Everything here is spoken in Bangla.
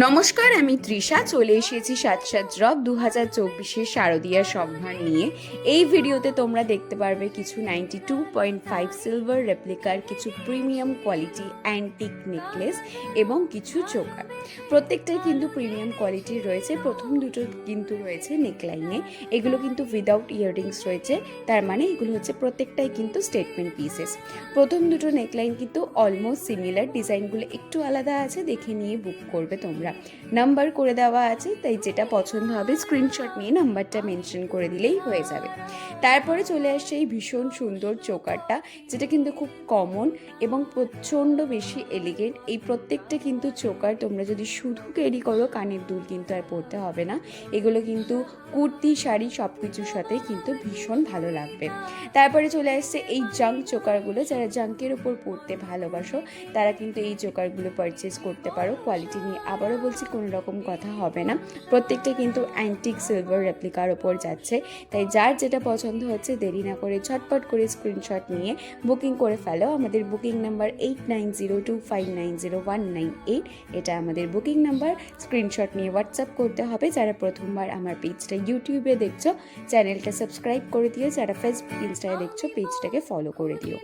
নমস্কার, আমি তৃষা চলে এসেছি সাত সাত ড্রপ 2024 শারদীয়া সম্ভার নিয়ে। এই ভিডিওতে তোমরা দেখতে পারবে কিছু 92.5 সিলভার রেপ্লিকার কিছু প্রিমিয়াম কোয়ালিটি অ্যান্টিক নেকলেস এবং কিছু চোকার। প্রত্যেকটাই কিন্তু প্রিমিয়াম কোয়ালিটির রয়েছে। প্রথম দুটো কিন্তু রয়েছে নেকলাইনে, এগুলো কিন্তু উইদাউট ইয়াররিংস রয়েছে, তার মানে এগুলো হচ্ছে প্রত্যেকটাই কিন্তু স্টেটমেন্ট পিসেস। প্রথম দুটো নেকলাইন কিন্তু অলমোস্ট সিমিলার, ডিজাইনগুলো একটু আলাদা আছে, দেখে নিয়ে বুক করবে তোমরা। নাম্বার করে দেওয়া আছে, তাই যেটা পছন্দ হবে স্ক্রিনশট নিয়ে নাম্বারটা মেনশন করে দিলেই হয়ে যাবে। তারপরে চলে আসছে এই ভীষণ সুন্দর চোকারটা, যেটা কিন্তু খুব কমন এবং প্রচণ্ড বেশি এলিগেন্ট। এই প্রত্যেকটা কিন্তু চোকার তোমরা যদি শুধু ক্যারি করো, কানের দুল কিন্তু আর পরতে হবে না। এগুলো কিন্তু কুর্তি, শাড়ি সব কিছুর সাথে কিন্তু ভীষণ ভালো লাগবে। তারপরে চলে আসছে এই জাঙ্ক চোকারগুলো। যারা জাঙ্কের ওপর পরতে ভালোবাসো তারা কিন্তু এই চোকারগুলো পারচেস করতে পারো। কোয়ালিটি নিয়ে আবারও বলছি, কোনো রকম কথা হবে না, প্রত্যেকটা কিন্তু অ্যান্টিক সিলভার রেপ্লিকার ওপর যাচ্ছে। তাই যার যেটা পছন্দ হচ্ছে দেরি না করে ঝটপট করে স্ক্রিনশট নিয়ে বুকিং করে ফেলো। আমাদের বুকিং নাম্বার 8902590198, এটা আমাদের বুকিং নাম্বার। স্ক্রিনশট নিয়ে হোয়াটসঅ্যাপ করতে হবে। যারা প্রথমবার আমার পেজটা ইউটিউবে দেখছো, চ্যানেলটা সাবস্ক্রাইব করে দিও। যারা ফেসবুক, ইনস্টায় দেখছো, পেজটাকে ফলো করে দিও।